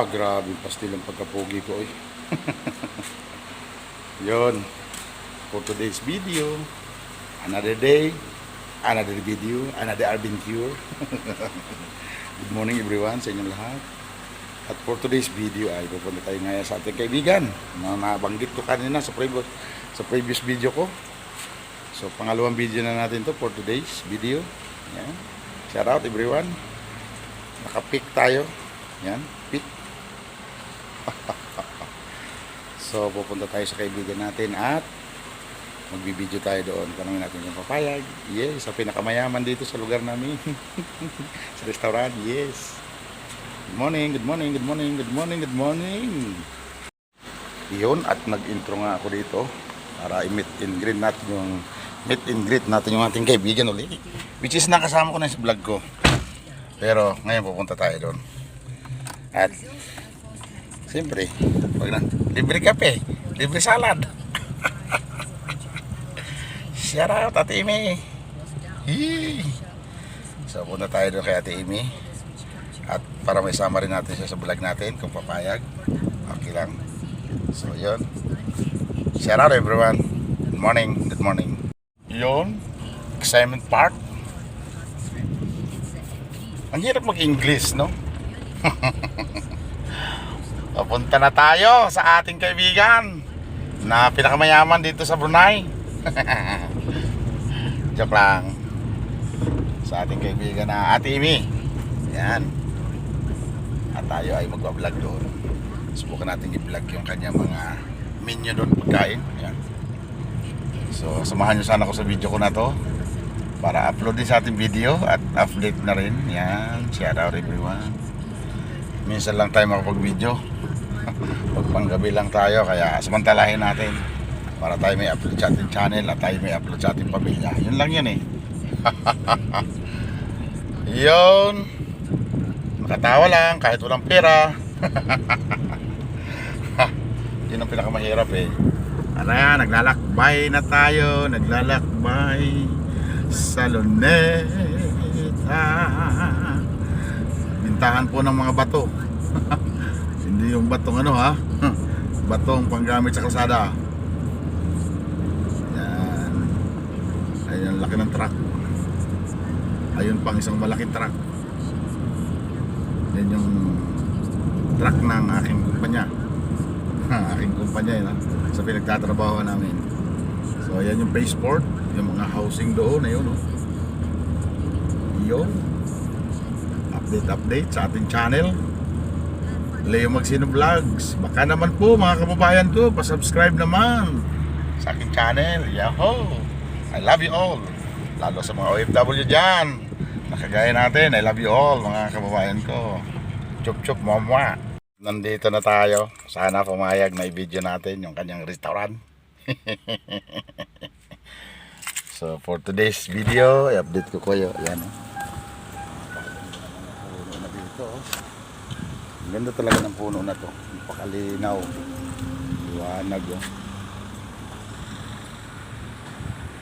Grabe pastil ang pagkapogi ko eh. Yon, for today's video, another day, another video, another adventure. Good morning everyone sa inyong lahat. At for today's video ay pupunta tayo ngayon sa ating kaibigan na nabanggit ko kanina sa previous video ko. So pangalawang video na natin to for today's video. Yan. Shout out everyone. Naka-pick tayo. Yan, pick. So pupunta tayo sa kaibigan natin at magbibideo tayo doon. Tanungin natin yung papayag. Yes, sa pinakamayaman dito sa lugar namin. Sa restaurant, yes. Good morning, good morning, good morning, good morning, good morning. Iyon, at nag-intro nga ako dito para i-meet and greet natin yung ating kaibigan ulit. Which is nakasama ko na sa vlog ko. Pero ngayon pupunta tayo doon. At siyempre, libre kape, libre salad. Shout out Ate Amy. So punta tayo doon kay Ate Amy. At para may sama rin natin siya sa vlog natin kung papayag. Okay lang. So yun. Shout out everyone. Good morning. Good morning. Yun. Excitement Park. Ang hirap mag-English, no? Papunta na tayo sa ating kaibigan na pinakamayaman dito sa Brunei. Joke lang. Sa ating kaibigan na Ate Amy. Yan. At tayo ay magbablog doon. Subukan natin i-vlog yung kanya mga menu doon, pagkain. Yan. So samahan nyo sana ako sa video ko na to para upload din sa ating video at update na rin. Yan. Shout out everyone. Minsan lang tayo makapag-video. Pagpanggabi lang tayo, kaya samantalahin natin para tayo may upload sa ating channel at tayo may upload sa ating pamilya. Yun lang yun eh. Yun. Makatawa lang kahit walang pera. Yun ang pinakamahirap eh. Ano yan, naglalakbay na tayo. Naglalakbay sa Luneta. Bintahan po ng mga bato. Hindi yung batong ano ha. Batong panggamit sa kalsada. Yan. Ayun ang laki ng truck. Ayun pang isang malaking truck. Yan yung truck ng aking kumpanya. Aking kumpanya yun ha. Sa pinagtatrabaho namin. So ayan yung passport. Yung mga housing doon. Ayun oh. Yun. Update sa ating channel. Leo Magsino Vlogs. Baka naman po mga kababayan ko, pa-subscribe naman sa aking channel. Yahoo! I love you all. Lalo sa mga OFW dyan. Nakagaya natin, I love you all mga kababayan ko. Chup chup mama. Nandito na tayo. Sana pumayag na i-video natin yung kanyang restaurant. So for today's video, i-update ko kayo. Yan oh. Puno na dito oh. Ang ganda talaga ng puno na to. Napakalinaw. Liwanag oh.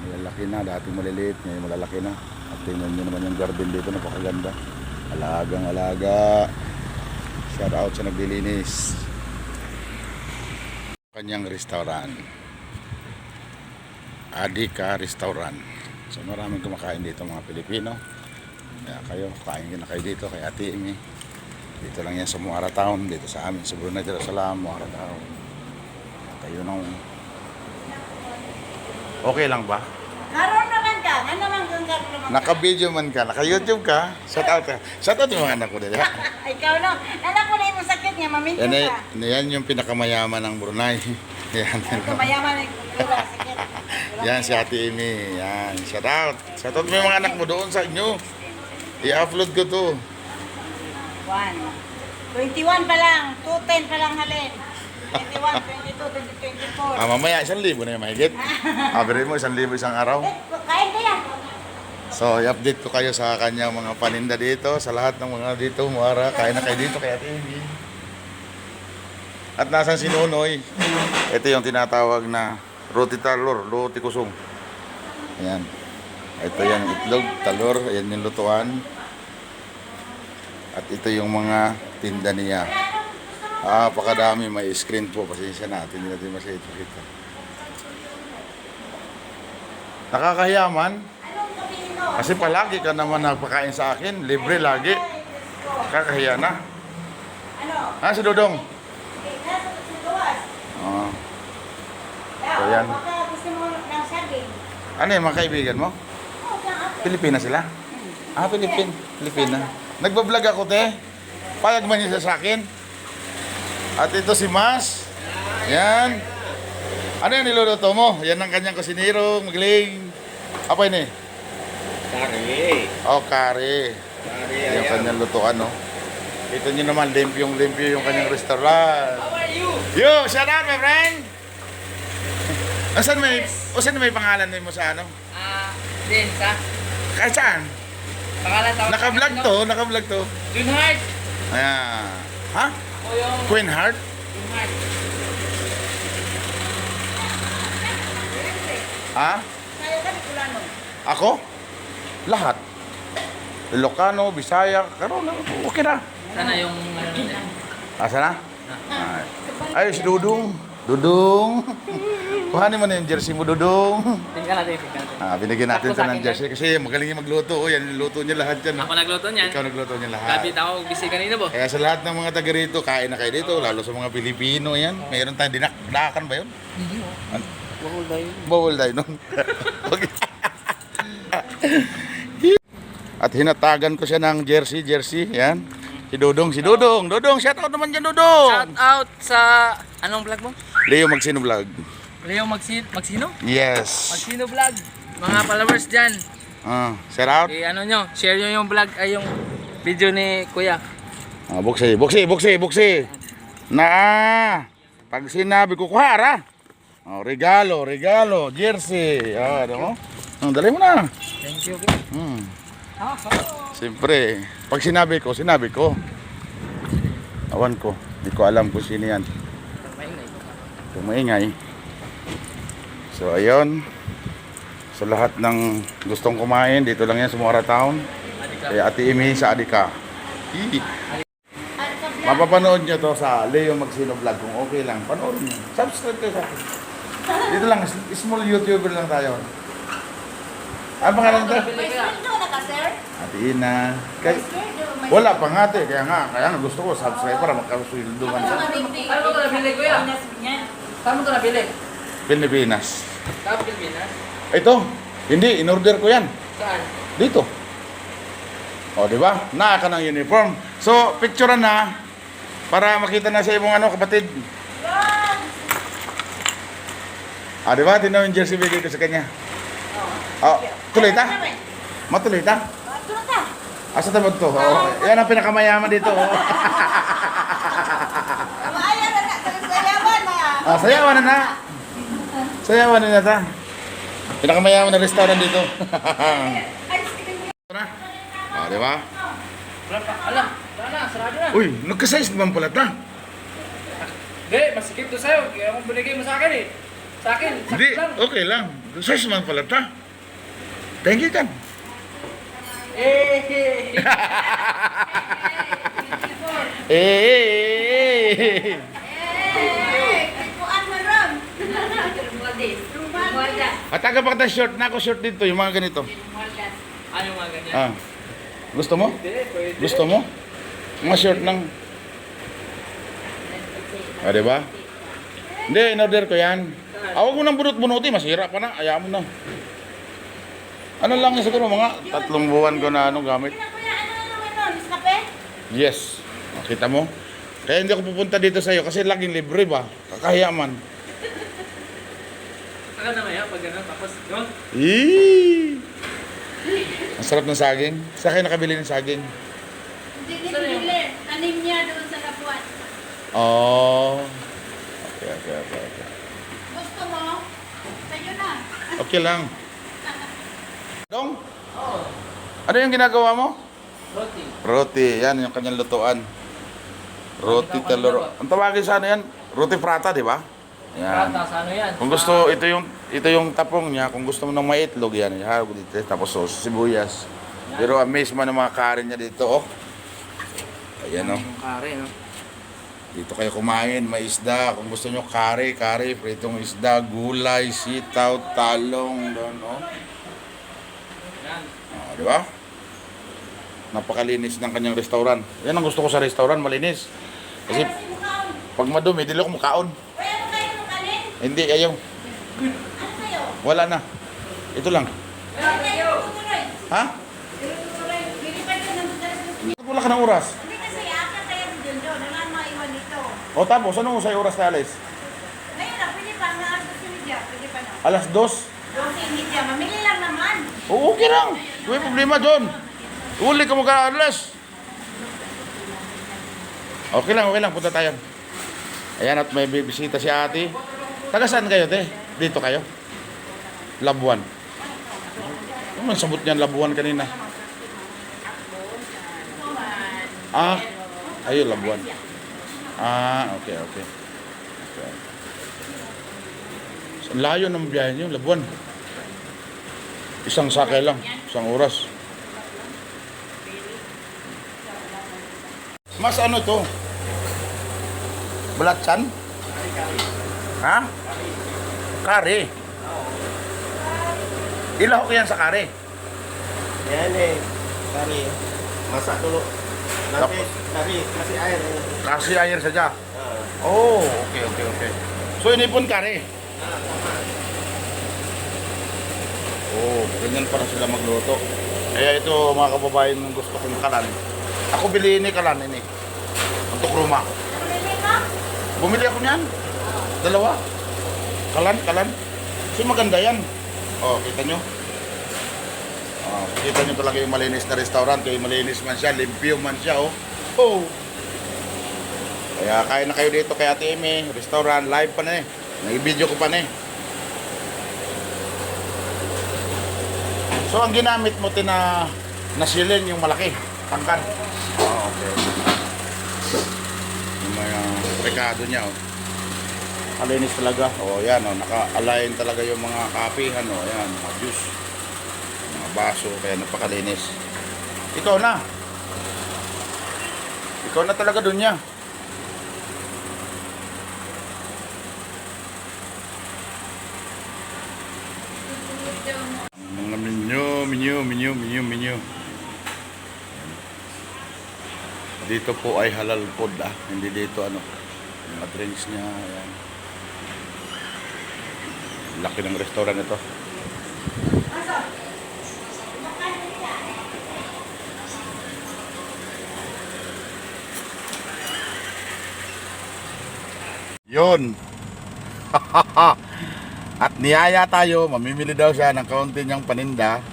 Malalaki na. Dati maliliit. Ngayon malalaki na. At tingnan nyo naman yung garden dito. Napakaganda. Alagang alaga. Shout out sa naglilinis. Kanyang restaurant. Adika Restaurant. So maraming kumakain dito mga Pilipino. Kaya kayo, kain na kayo dito kay Ate Amy. Dito lang yan sa Muara Town. Dito sa amin sa Brunei Darussalam, Muara Town. Kayo nung okay lang ba? Karoon naman ka. Ano naman kung karoon naman ka? Naka-video man ka, naka-YouTube ka. Shout out ka. Shout out yung mga anak ko dito. Ikaw no. Anak ko na yung sakit niya. Maminto ka. Yan yung pinakamayaman ng Brunei. Yan. Kumayaman yung sakit. Yan si Ate Amy. Yan. Shout out. Shout out mo yung mga anak mo doon sa inyo. I-upload ko to. 21 pa lang. 210 pa lang halin. 21, 22, 24. Mamaya 1,000 na yung mahigit. Average mo 1,000 isang araw. Kain ka yan. So, i-update ko kayo sa kanyang mga paninda dito. Sa lahat ng mga dito, Muara. Kain na kayo dito kay Ate Amy. At nasan si Nonoy? Ito yung tinatawag na roti talor, roti kusong. Ayan. Ito yung itlog, talor. Ayan yung lutuan. At ito yung mga tinda niya. Pakadami, may screen po. Pasensya natin, hindi natin masita. Nakakahiyaman. Anong sabihin mo? Kasi palagi ka naman nagpakain sa akin. Libre lagi. Nakakahiya na. Ano? Si Dodong? Nasa sa gawas. Oo. Kaya, So, yan. baka gusto mo ng saging. Ano yung mga kaibigan mo? Oo, kang ate. Pilipina sila? Pilipina. Nagbablog ako, te. Payag man niya sa akin. At ito si Mas. Yan. Ano yan niluluto mo? Yan ang kanyang kusinero. Magaling. Apa ini? Kari. Kare. Kari Yung kanyang lutuan, no? Ito nyo naman, limpyong-limpyo yung kanyang restaurant. How are you? Yo, shout out, my friend! Saan may pangalan mo sa ano? Vince, ha? Kahit saan? Pangalan tawag. Naka-vlog to. Junhard. Ayan. Ha? Ako yung Queen Heart? Junhard. Ha? Kaya ka, Bicolano. Ako? Lahat. Ilocano, Bisaya, karon okay na. Sana yung ano nila. Asa na? Ay, si Dudong. Dudong. Kuhanin mo na yung jersey mo, Dudong. Tingnan natin. Binigyan natin Ako ito sa ng akin jersey kasi magaling yung magluto. Oh, yan, niluto niya lahat yan. Ako nagluto niyan. Ikaw nagluto niya lahat. Kapit ako busy kanina po. Kaya sa lahat ng mga taga rito, kain na kayo dito, lalo sa mga Pilipino yan. Mayroon tayong dinakdakan ba yun? Bawal tayo. Bawal tayo nun. Okay. At hinatagan ko siya ng jersey. Yan. Si Dodong. Dodong, shout out naman dyan, Dodong. Shout out sa anong vlog mo? Leo Magsino Vlog. Leo Magsino? Yes. Magsino vlog. Mga followers dyan. Shout out. Ano nyo, share nyo yung vlog ay yung video ni Kuya. Buksi. Na, pag sinabi ko, kuhara. Regalo, jersey. Ano mo? Dali mo na. Thank you, Kuya. Siyempre, pag sinabi ko. Awan ko, hindi ko alam kung sino yan. Kung maingay. So, ayun. Sa lahat ng gustong kumain, dito lang yan sa Mora Town. Kay Ate Imi sa Adika. Mapapanood nyo to sa Leo Magsino Vlog kung okay lang. Panood nyo. Subscribe kayo sa akin. Dito lang, small YouTuber lang tayo. Ano pangalan to? May sweldo na ka, sir? Ate Ina. May sweldo. May Wala pa nga ate, kaya nga gusto ko subscribe para magkasuldo man sa Ano mo ito nabili, Kuya? Saan mo ito nabili? Pilipinas. Sa Pilipinas? Ito, hindi, in-order ko yan. Saan? Dito. O, di ba? Naa ka ng uniform. So, picturean na para makita na sa ibong kapatid. Di ba? Tinaw yung jersey bigay ko sa kanya. Tuloy ta? Matuloy ta? Tulog ka. Asa ta to? Yan ang pinakamayaman dito. Maaya na na. Sayawan na. Sayawan na ta. Pinakamayaman na restaurant dito. Ice cream. Di ba? Alam, sarado na. Uy, nagka-size naman pala ta. Hindi, masikip to sa'yo. Kaya kung binigay mo sa akin eh. Sa akin, Hindi, sakit lang. okay lang. Size naman pala ta. Thank you, Tan. Tipuan mo ron. At taga pa kita short na ako short dito, yung mga ganito. Ano mga ganyan? Gusto mo? Hindi, pwede. Gusto mo? Mga short ng... Diba? Hindi, in-order ko yan. Awag mo ng bunot-bunuti, masira pa na. Ayaw mo na. Ano lang yun siguro, mga 3 buwan ko na gamit. Kuya, ano ron? Snape? Yes. Kita mo? Kaya hindi ako pupunta dito sa'yo kasi laging libre ba? Kakahiya man. Saka na maya, pag gano'n, tapos, yun. Eee! Ang sarap ng saging. Sa kayo nakabili ng saging? Hindi bibili. Tanim niya doon sa Labuan. Oh. Okay. Gusto mo? Sa'yo na. Okay lang. Dong? Ano yung ginagawa mo? Roti. Roti. Yan yung kanyang lutuan. Roti telur. Ang tawagin sa ano yan? Roti prata, di ba? Yan. Prata, sa ano yan? Kung gusto, ito yung tapong niya. Kung gusto mo ng maitlog, yan. Ihawag dito. Tapos sauce, sibuyas. Pero amaze man ang mga karin niya dito, oh. Ayan, oh. Yung kare, no? Dito kayo kumain, may isda. Kung gusto nyo, kare, pritong isda, gulay, sitaw, talong, doon, oh. Di ba? Napakalinis ng kanyang restaurant. Yan ang gusto ko sa restaurant, malinis. Kasi pag madumi, dili ko makaon. Hindi, ayaw. Wala na. Ito lang. Ha? Wala ka ng oras. O tapos, anong usay oras na alis? Alas 2? Mamili lang naman. Oo, okay lang. May problema doon. Uli ka mo ka alas. Okay lang, punta tayo. Ayan, at may bibisita si ate. Taga saan kayo, te? Dito kayo? Labuan. Ano man sabot niyan, Labuan kanina? Ah, ayun, Labuan. Ah, okay. So, layo ng biyahe niyo, Labuan. Isang sakay lang, isang oras. Mas ano to? Balatsan? Ha? Kare. Ilaw ko yan sa kare. Yan eh, kari. Masak dulu. Nanti kari, kasih air. Kasih air saja. Ah, Oh, okay. So ini pun kare. Oh, ganyan para sila magluto. Kaya ito mga kababayan ng gusto kong kalan. Ako bili ini kalan ini. Untuk rumah. Bumili ako niyan. Dalawa. Kalan. So maganda yan. Oh, kita nyo. Oh, kita nyo talaga yung malinis na restaurant. Kaya malinis man siya, limpyo man siya. Oh. Kaya kain na kayo dito kay Ate Amy. Restaurant, live pa na eh. Nag-video ko pa na eh. So ang ginamit mo nasilin yung malaki. Tangkan. Oh, okay. Yung mga rekado niya. Oh. Kalinis talaga. O yan, naka-align talaga yung mga kapihan. O yan, mga juice. Mga baso. Kaya napakalinis. Ikaw na. Ikaw na talaga dun niya. Mga menu. Dito po ay halal food Hindi dito mga drinks niya. Ayan. Laki ng restaurant ito. Yun. At niyaya tayo, mamimili daw siya ng kaunti niyang paninda.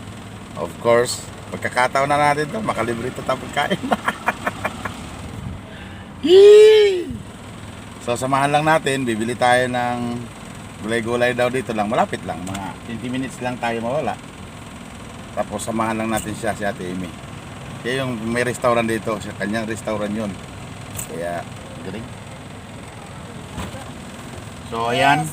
Of course, pagkakataon na natin to, makalibre ito tapos kain. So samahan lang natin, bibili tayo ng gulay-gulay daw dito lang, malapit lang, mga 20 minutes lang tayo mawala. Tapos samahan lang natin siya, si Ate Amy. Kaya yung may restaurant dito, sa kanyang restaurant yun. Kaya, galing. So ayan,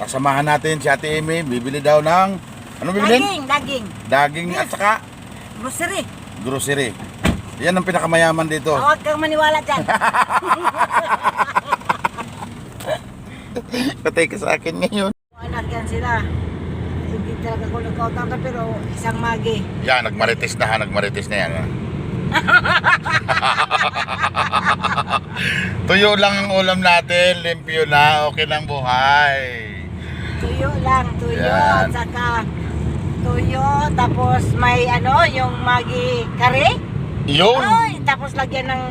samahan natin si Ate Amy, bibili daw ng, ano bibilin? Daging. Daging at saka Grocery. grocery. Yan ang pinakamayaman dito. Huwag kang maniwala dyan. Patay ka sa akin ngayon. Anak yan sila. Hindi talaga ko nagkautang ka pero isang magi. Yan, nagmarites na yan. Tuyo lang ang ulam natin, limpyo na, okay lang buhay. Tuyo lang, Yan. at saka tuyo, tapos may yung magi kare. Yun! Ay, tapos lagyan ng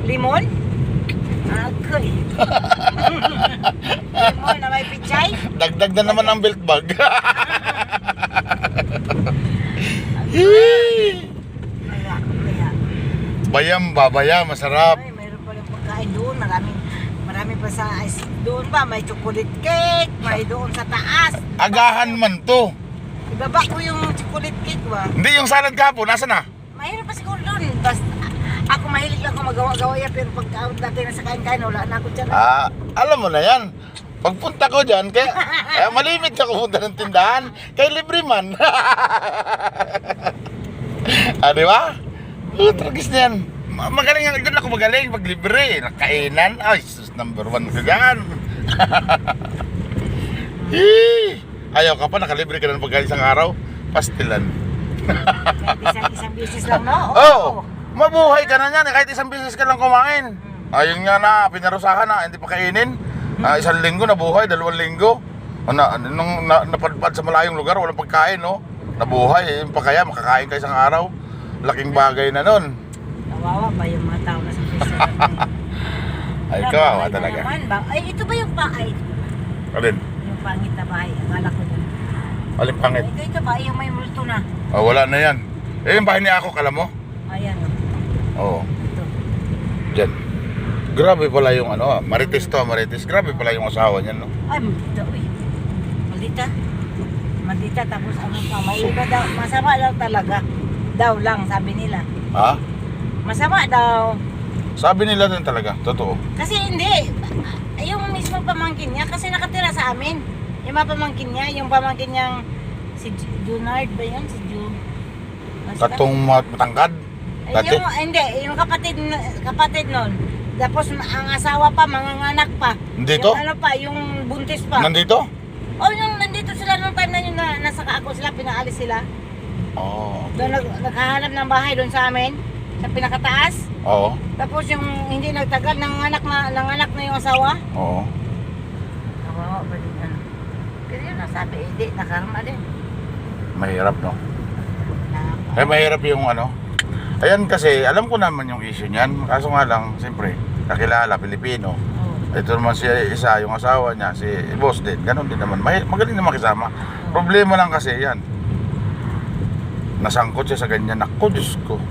limon. Agoy. Limon na may pichay. Dagdag na naman ang belt bag. Bayam, masarap. Ay, mayroon pa rin pagkain doon. Marami pa sa ice doon ba. May chocolate cake, may doon sa taas. Agahan man to. Ibaba ko yung chocolate cake ba. Hindi yung salad kapo, nasa na? Mahirap pa siguro doon. Basta ako mahilig lang ako magawa-gawa yan. Pero pag dati na sa kain-kain, wala na ako dyan. Alam mo na yan. Pagpunta ko dyan, kaya malimit ka pumunta ng tindahan, kay libre man. Di ba? Tragis na yan. Magaling nga, doon ako magaling, maglibre. Nakainan, ay, sus, number 1 ko dyan. Ayaw ka pa, nakalibre ka na ng pagkain isang araw. Pastilan. Kahit isang business lang, no? Oo, mabuhay ka na yan, kahit isang beses ka lang kumain. Ayun nga na, pinarusahan na, hindi pa kainin. Isang linggo nabuhay, 2 linggo. Nung napadpad sa malayong lugar, walang pagkain, no? Nabuhay, yung pa kaya, makakain ka isang araw. Laking bagay na nun. Kawawa pa yung mga tao na sa restaurant. Ay, kawawa talaga. Ay, ito ba yung paay? Alin? Yung pangit na bahay. Akala ko yun. Alin pangit? Ito ba yung may multo na? Wala na yan. Yung bahay ni ako, kala mo? Ayan, o. Oo. Ito. Dyan. Grabe pala yung ano, Marites to, Marites. Grabe pala yung asawa niyan, no? Ay, maldita, uy. Maldita. Maldita, tapos ano pa, may iba daw. Masama daw talaga. Daw lang, sabi nila. Ha? Masama daw. Sabi nila din talaga, totoo. Kasi hindi. Yung mismo pamangkin niya, kasi nakatira sa amin. Yung mga pamangkin niya, yung pamangkin niyang si Junard ba yun? Si Ju... Basta? Katong matangkad? Dati? Yung, hindi, yung kapatid nun. Tapos ang asawa pa, mga anak pa. Nandito? Yung ano pa, yung buntis pa. Nandito? Oh, yung nandito sila nung time na yun na nasa ako sila, pinaalis sila. Oo. Doon naghahanap ng bahay doon sa amin, sa pinakataas. Oo. Tapos yung hindi nagtagal ng anak na yung asawa. Oo. Kawawa ba din ano? Kasi yun nasabi, hindi, nakarma din. Mahirap, no? Eh, mahirap yung ano. Ayan kasi, alam ko naman yung issue niyan. Kaso nga lang, siyempre, kakilala, Pilipino. Oh. Ito naman siya isa, yung asawa niya, si boss din. Ganon din naman. Magaling naman kasama. Problema lang kasi, yan. Nasangkot siya sa ganyan. Naku, Diyos ko.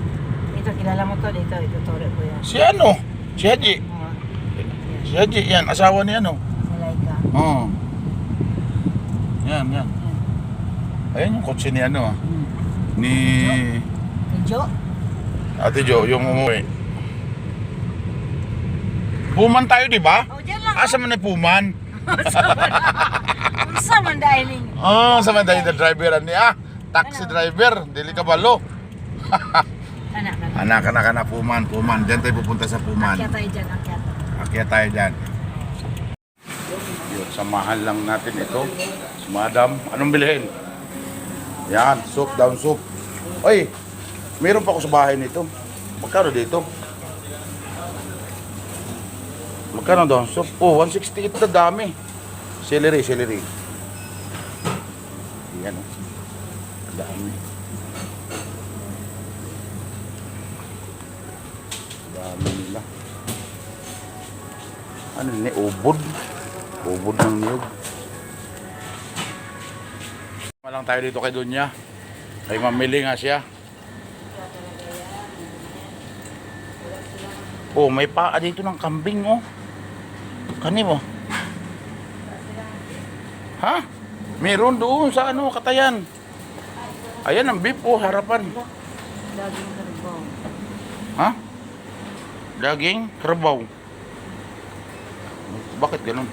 Ito, kilala mo to dito, ituturo ko yan. Si ano? Si Haji. Oh, Si Haji, yan. Asawa niya, no? Malaika. Oo. Yan, yan. Ayan yung kotse ni ano, ni Jo? Ate Jo, yung umuwi. Puman tayo, di ba? Oh, dyan lang. Asa man na Puman? Sa man dahil ninyo. Oh, sa man tayo the driver niya. Taxi driver, dili ka balo. Anak. Anak, Puman. Diyan tayo pupunta sa Puman. Akyat tayo dyan, akyat. Akyat tayo dyan. Yun, samahan lang natin ito. Si Madam, anong bilhin? Yan, soup, down soup. Oy, meron pa ako sa bahay nito. Magkano dito? Magkano down soup? Oh, 168 na dami. Celery. Yan, oh. Dami. Dami nila. Ano ni ubod? Ubod ng niyog. Malang tayo dito kay Dunya. Ay mamili nga siya. Oh, may paa dito ng kambing, oh. Kani mo? Ha? Meron doon sa ano, Katayan. Ayan ang beef, oh, harapan. Daging karbaw. Ha? Daging karabaw. Bakit ganun?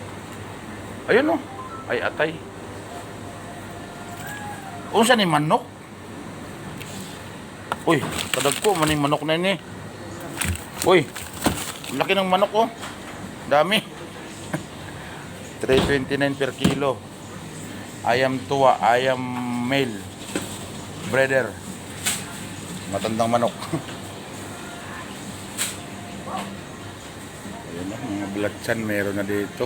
Ayun, oh. Ay, atay. Unsa ni manok? Uy, kadagko maning manok na ini. Uy, laki ng manok, oh. Dami. 3.29 per kilo. Ayam tuwa, ayam male. Breeder. Matandang manok. Ayun na, mga blatchan meron na dito.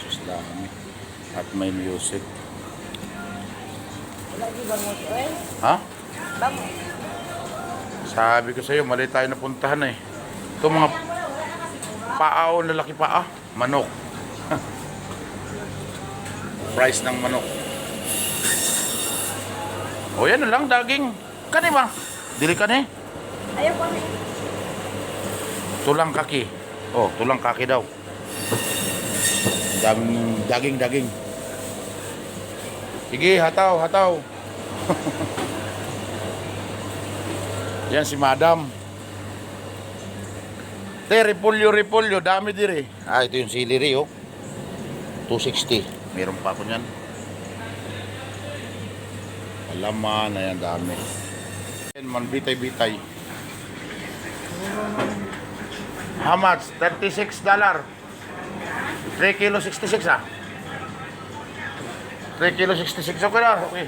Sus, dami. At may music. Wala di bangot, eh? Ha? Bangot. Sabi ko sa'yo, mali tayo napuntahan eh. Ito mga paa o lalaki paa. Manok. Price ng manok. O yan na lang, daging. Kani ba? Dili kani? Ayaw ko na. Tulang kaki. Oh, tulang kaki daw. Daging. Sige, hataw. Yan si Madam. Repolyo, dami dire. Ito yung celery, oh. 260. Meron pa ako niyan. Alaman, ayan, dami. Ayan man, bitay. How much? $36. 3 kilo 66 ah. 3 kilo 66. Okay na. Okay.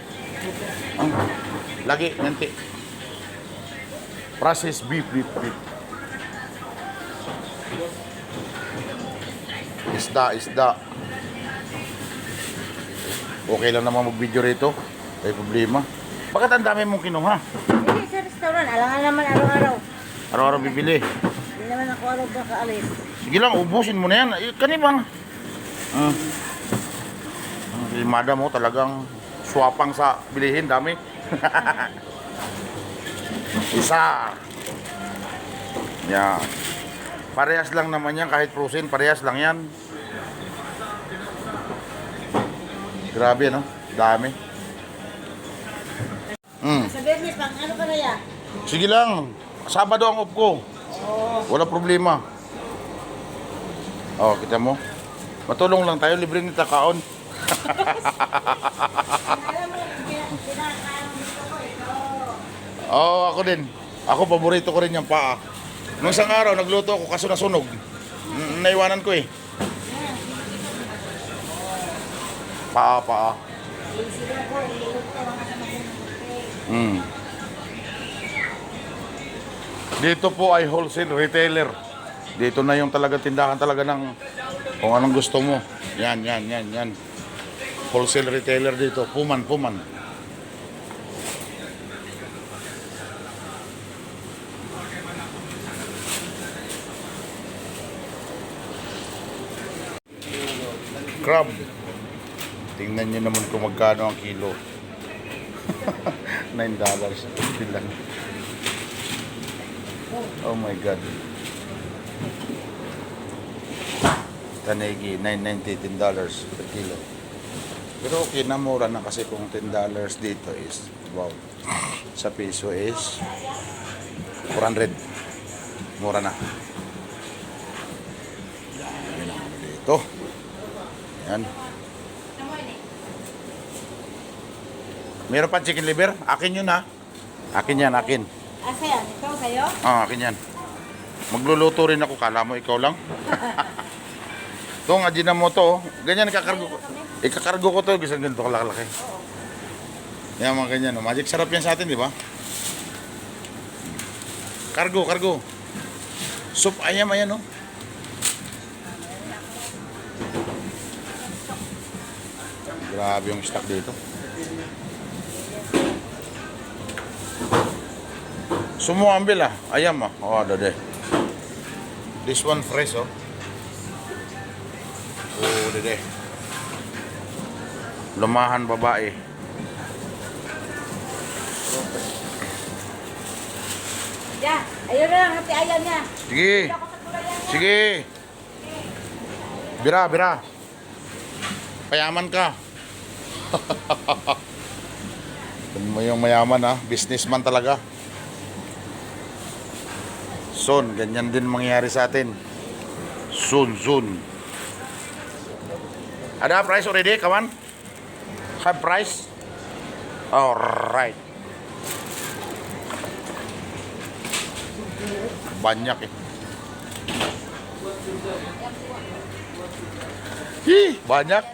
Lagi, nanti. Processed beef. Isda. Okay lang naman mag-video rito. May problema. Bakit ang dami mong kinuha? Hindi, sa restaurant. Alangan naman araw-araw. Araw-araw bibili. Hindi naman ako araw na kaalis. Sige lang, ubusin mo na yan. Kanibang. Si madam mo talagang swapang sa bilihin. Dami. Isa. Yan. Parehas lang naman yan. Kahit frozen, parehas lang yan. Grabe, no? Dami. Sa Bernis, pang ano ka na yan? Sige lang. Sabado ang off ko. Wala problema. Oh, kita mo? Matulong lang tayo. Libre nita kaon. Alam mo, kinakain gusto ko ito. Oo, ako din. Ako, paborito ko rin yung paa. Nung isang araw, nagluto ako kaso nasunog. Naiwanan ko eh. Paa. Sila ko, iluto ko mga sa magulang. Dito po ay wholesale retailer. Dito na yung talaga tindahan talaga ng kung anong gusto mo. Yan. Wholesale retailer dito. Puman. Crab. Tingnan nyo naman kung magkano ang kilo. $9 lang. Oh my God. Tanegi, $9.90, $10 per kilo. Pero okay na, mura na kasi kung $10 dito is, wow, sa piso is 400. Mura na. Yan ang ano dito. Yan. Meron pa chicken liver? Akin yun ha. Akin yan. Asa yan? Ikaw sa'yo? Akin yan. Magluluto rin ako. Kala mo ikaw lang? Ito nga, Ajinomoto. Ganyan, ikakargo ko. Ikakargo ko to. Gisang ganito kalaki. Yan mga ganyan. Magic sarap yan sa atin, di ba? Kargo. Soup ayam, ayan o. Grabe yung stock dito. Sumo ambil ah. Ayam ah. Oh, ada deh. This one fresh oh. Oh, ada deh. Lumahan babae. Ya, ayun na lang, hati ayam niya. Sige. Bira. Payaman ka. Tignan mo yung mayaman ha. Businessman talaga. Soon, ganyan din mangyayari sa atin. Soon. Ada price already, kawan? Have price? Alright. Banyak eh. Banyak.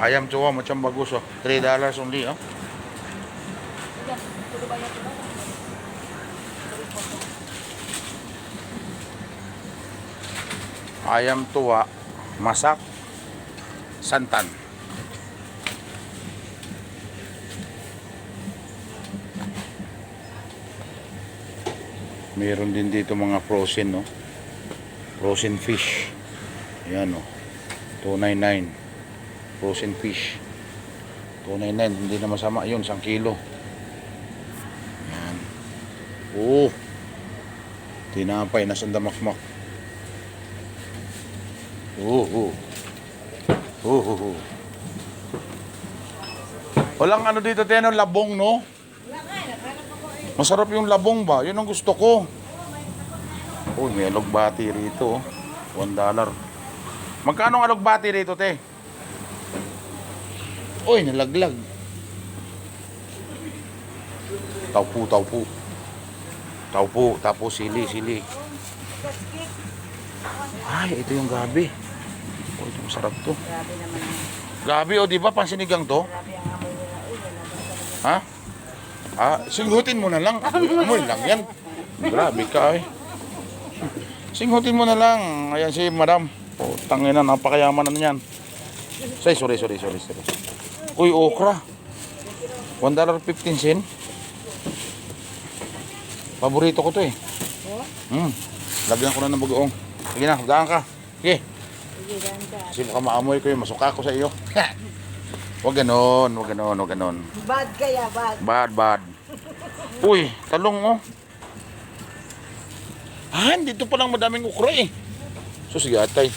Ayam cowok macam bagus oh. $3 only oh. Ayam tua masak santan. Meron din dito mga frozen no. Frozen fish. Ayan oh. $2.99. Frozen fish. $2.99, hindi na masama yun, 1 kilo. Ayan. Oh. Tinapay na sandamakmak. Walang ano dito, Teno, labong, no? Masarap yung labong ba? Yun ang gusto ko. Oh, may alugbati rito, oh. $1. Magkano ang alugbati rito, te? Uy, nalaglag. Taupo, taupo. Taupo, tapos sili, sili. Ay, ito yung gabi. Oh, ito masarap to. Grabe naman. Gabi, o, di ba? Pansinigang to? Grabe ang amoy nila. Uy, yan naman. Ha? Ah, singhutin mo na lang. Amoy lang yan. Grabe ka eh. Singhutin mo na lang. Ayan si madam. Oh, tangin na, napakayaman na niyan. Sorry. Uy, okra. $1.15. Paborito ko to eh. Lagyan ko na ng bagoong. Sige na, daan ka. Sige. Sige, daan ka. Kasi baka maamoy ko yung masuka ko sa iyo. Wag ganon. Bad kaya, bad. Bad. Uy, talong oh. Dito pa lang madaming ukra eh. So sige atay.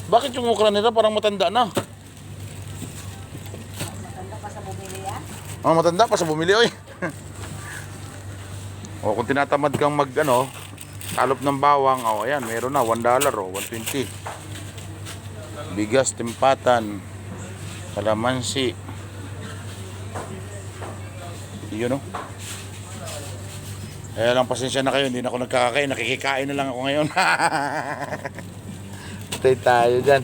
Bakit yung ukra nila parang matanda na? Matanda pa sa bumili yan. Matanda pa sa bumili oy. O kung tinatamad kang talop ng bawang, ayan, meron na $1 1.20. Bigas, timpatan, kalamansi. Yun oh. Kaya lang pasensya na kayo, hindi na ako nagkakakain, nakikikain na lang ako ngayon. Patay tayo dyan.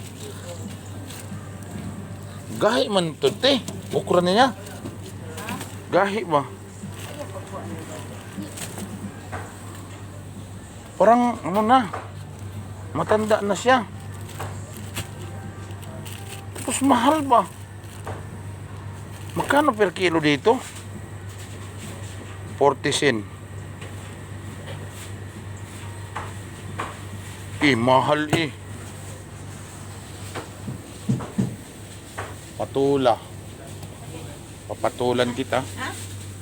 Gahi man ito, te. Ukra niya. Gahi ba? Parang matanda na siya. Tapos mahal ba? Magkano per kilo dito? 40 sen. Mahal eh. Patula. Papatulan kita.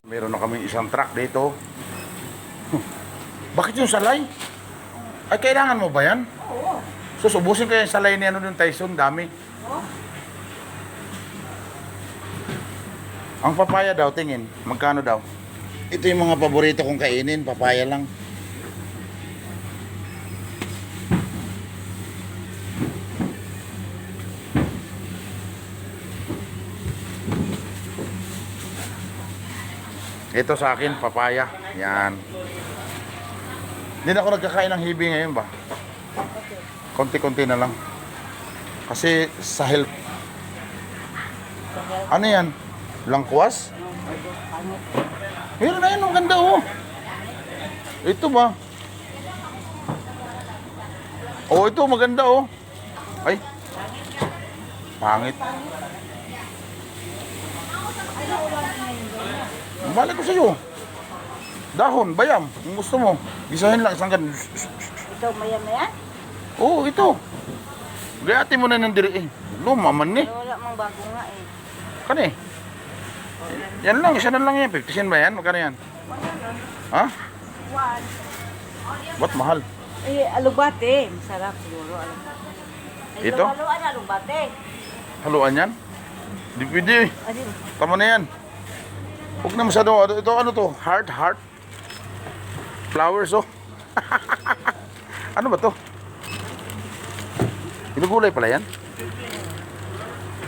Meron na kaming isang truck dito. Bakit yung salay? Ay, kailangan mo ba yan? Oo. Susubusin ko yung salay ni yung Tyson, dami. Oo. Ang papaya daw, tingin, magkano daw? Ito yung mga paborito kong kainin, papaya lang. Ito sa akin, papaya. Yan. Hindi na ako nagkakain ng hibi ngayon ba? Konti-konti na lang. Kasi sa health. Ano yan? Langkwas? Meron na yan, ang ganda oh. Ito ba? Oh, ito maganda oh. Ay. Pangit. Balik ko sa'yo. Dahon, bayam. Kung gusto mo. Gisahin lang isang ganun. Ito, maya-maya? Oo, ito. Gayati mo na ng diri eh. Lumaman ni. Wala mang bago nga eh. Kani. Yan lang, isa na lang yan. 50 sen ba yan? Magkano yan? Ha? Ba't mahal? Eh, alubate. Masarap siguro, alubate. Ito? Haluan, alubate. Haluan yan? Di pwede eh. Adin. Tama na yan. Huwag na masyado. Ito ano to? Heart. Flowers oh. Ano ba to? Inugulay pala yan?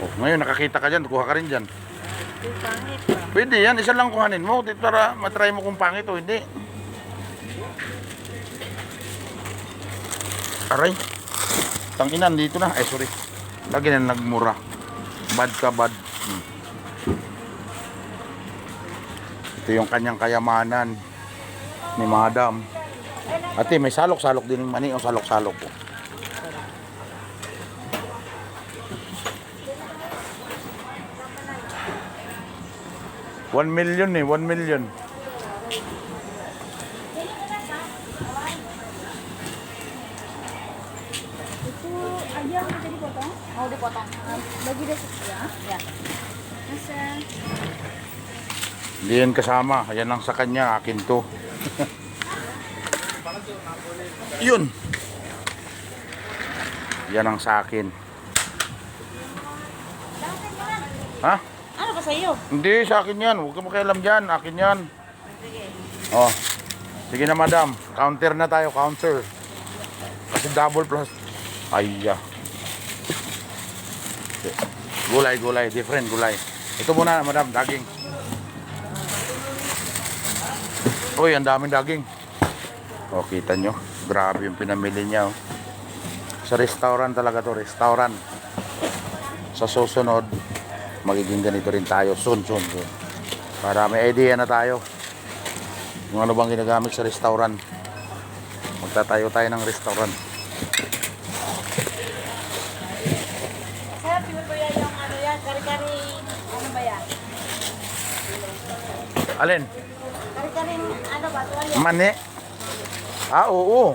Oh, ngayon nakakita ka dyan. Kuha ka rin dyan. Ito, pangit pa. Pwede yan. Isa lang kuhanin mo. Para matry mo kung pangit o hindi. Aray. Tanginan dito na. Ay sorry. Lagi na nagmura. Bad ka bad. Ito yung kanyang kayamanan ni Madam. Ate, may salok-salok din yung mani o salok-salok po. $1 million eh, 1 million. Itu ayam bisa dipotong? Mau dipotong? Bagi besok ya. Ya. Masa Hindi yan kasama. Yan lang sa kanya. Akin to. Yun. Yan ang sa akin. Ha? Ano pa sa'yo? Hindi, sa akin yan. Huwag ka makialam dyan. Akin yan. Sige. Oh. Sige na, madam. Counter na tayo. Counter. Kasi double plus. Ayya. Gulay. Different gulay. Ito muna, madam. Daging. Uy, ang daming daging. O, kita nyo. Grabe yung pinamili niya. Oh. Sa restaurant talaga to, restaurant. Sa susunod, magiging ganito rin tayo. Soon. Para may idea na tayo. Kung ano bang ginagamit sa restaurant. Magtatayo tayo ng restaurant. Sir, pinuto yan yung ano yan, kari-kari, ano ba yan? Alin? Kari-kari, ano ba, tuwalya? Mani? Ah, oo.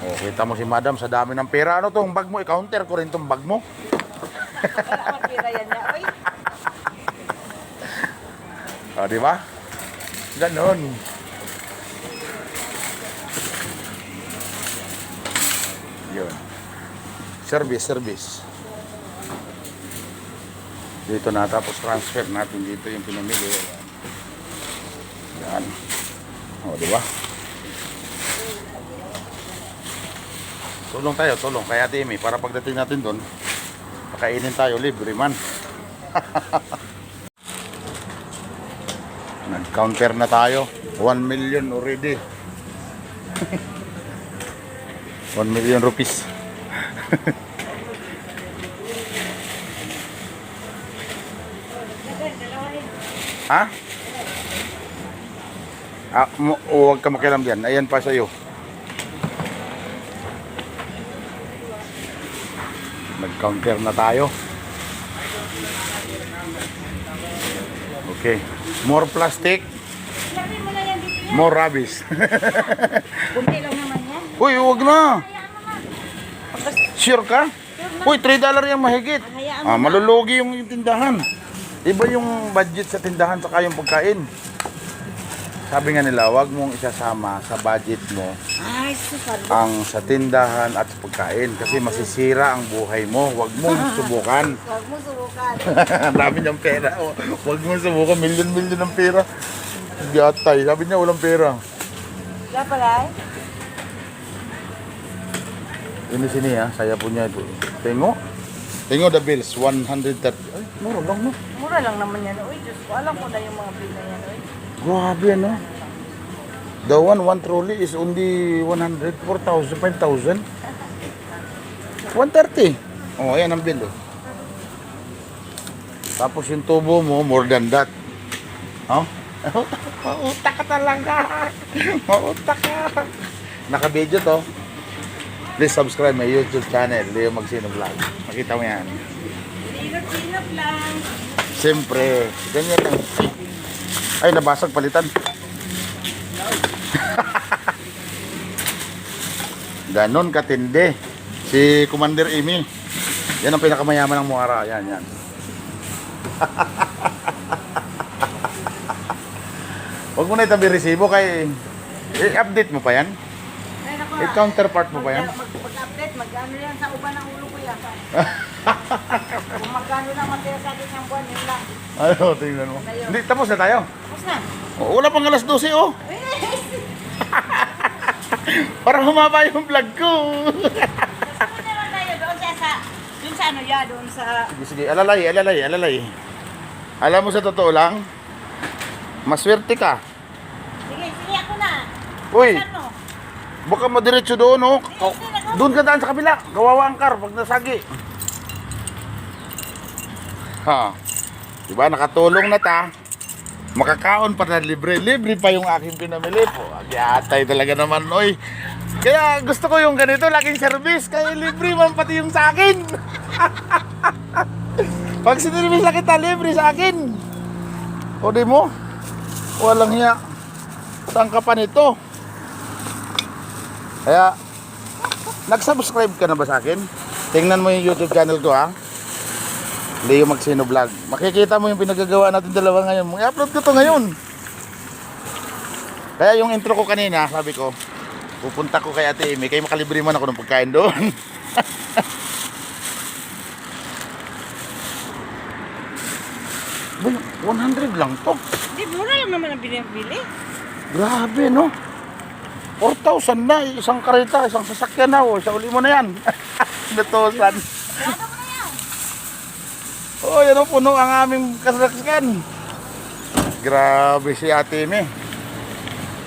Oh, kita mo si madam sa dami ng pera. Ano tong bag mo? I-counter ko rin tong bag mo. Wala akong pira yan na, uy. O, di ba? Ganon. Yun. Service. Dito na, tapos transfer natin dito yung pinamili. Yan. O, di ba? Tulong. Kaya Timmy, para pagdating natin doon, pakainin tayo, libre man. Nag-counter na tayo. 1 million already. 1 million rupees. Ha? Huwag ka makialam dyan. Ayan pa sa'yo. Nag-counter na tayo. Okay. More plastic, Ilagay mo na yan dito yan. more rubbish. Kunti lang naman yan. Uy, huwag na. Hayaan mo na. Sure ka? Uy, $3 yung mahigit. Hayaan mo na. Malulugi yung tindahan. Iba yung budget sa tindahan saka yung pagkain. Sabi nga nila, wag mong isasama sa budget mo Ay, super. ang sa tindahan at sa pagkain kasi masisira ang buhay mo. Wag mong subukan. Huwag mo subukan. Ang dami niyang pera. Wag mong subukan. Milyon ng pera. Gatay. Sabi niya walang pera. Wala pala eh. Ini sini ya, saya punya itu. Tengok the bills, 130. Ay, mura lang no. Mura lang naman yan. Uy, Diyos ko. Alam ko na yung mga bill na yan. Uy. Grabe no. The one trolley is only 100, 4,000, 5,000. 130. Oh, ayan ang bill. Oh. Tapos yung tubo mo, more than that. Oh? Mautak ka talaga. Mautak ka. Naka-video to. Please subscribe my YouTube channel, Leo Magsino Vlog. Makita mo yan. Sinap lang. Siyempre, ganyan lang. Ay, nabasag palitan. Ganon katindi. Si Commander Amy. Yan ang pinakamayaman ng Muara. Yan. Huwag mo na itabi resibo kay i-update mo pa yan. Ay, naku. I-counterpart mo pa yan. Mag-update, mag-ano yan sa uban ng ulo ko yan. Kung magkano lang matira sa akin ng buwan, yun lang. Ano, tingnan mo. Hindi, tapos na tayo. Tapos na. Oh, wala pang alas 12 oh. Para humaba yung vlog ko. Tapos naman tayo doon sa ano ya, doon sa... Sige, alalay. Alam mo sa totoo lang, maswerte ka. Sige, ako na. Uy, Saan mo? baka madiretso doon oh. Doon ka daan sa kabila. Kawawa ang car pag nasagi. Ha. Diba, nakatulong na ta. Makakaon pa na libre. Libre pa yung aking pinamili po. Agyatay talaga naman, oy. Kaya gusto ko yung ganito, laging service. Kaya libre man pati yung sa akin. Pag sinirvis na kita, libre sa akin. O di mo? Walang hiya. Saan ka pa nito? Kaya, nag-subscribe ka na ba sa akin? Tingnan mo yung YouTube channel ko ha. Leo Magsino Vlog. Makikita mo yung pinagagawa natin dalawa ngayon. I-upload ko to ngayon. Kaya yung intro ko kanina, sabi ko, pupunta ko kay Ate Amy, kaya makalibre man ako ng pagkain doon. Bay, 100 lang to. Hindi, mura lang naman ang bili. Grabe no. 4,000 na, isang karita, isang sasakyan na, o, sa uli mo na yan. Natusan. Ano mo na yan? Oh, yan o, puno ang aming kasakyan. Grabe si Ate Me.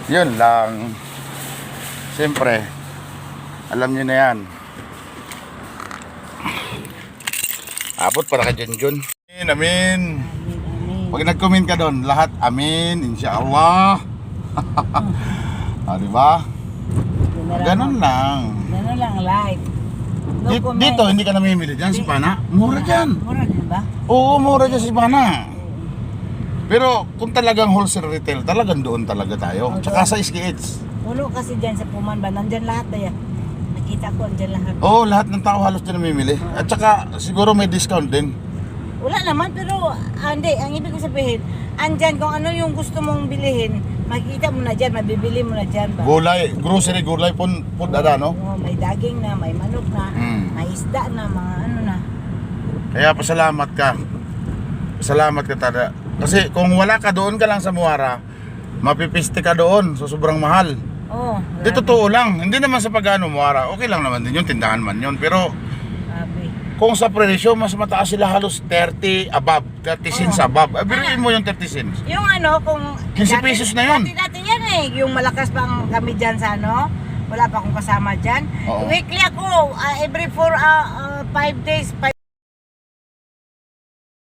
Yun lang. Siyempre, alam nyo na yan. Abot para ka Junjun. Amin, amin. Pag nag-comment ka doon, lahat amin, insyaAllah. Diba? Ganun lang. Ganun lang, live. No comment. Dito, hindi ka namimili dyan, si Pana. Mura dyan. Mura din ba? Oo, mura dyan si Pana. Pero kung talagang wholesale retail, talagang doon talaga tayo. Tsaka sa SKH. Puno kasi dyan sa Puman ba? Nandyan lahat na yan. Nakita ko, andyan lahat. Oo, lahat ng tao halos dyan namimili. At tsaka siguro may discount din. Wala naman, pero hindi. Ang ibig ko sabihin, andyan kung ano yung gusto mong bilihin, makikita mo na dyan, mabibili mo na dyan ba? Gulay, grocery, gulay, food ada, no? Oo, may daging na, may manok na, may isda na, mga ano na. Kaya pasalamat ka. Pasalamat ka tada. Kasi kung wala ka doon ka lang sa Muara, mapipiste ka doon so sobrang mahal. Oo. Di totoo lang. Hindi naman sa pagano Muara. Okay lang naman din yun, tindahan man yun. Pero Grabe. kung sa presyo, mas mataas sila halos 30 above, 30 cents above. Biruin mo yung 30 cents. Yung ano, kung... 15 pesos na yun. Dati yan eh. Yung malakas pang kami dyan sa ano, wala pa akong kasama dyan. Oo. Weekly ako, every 5 days,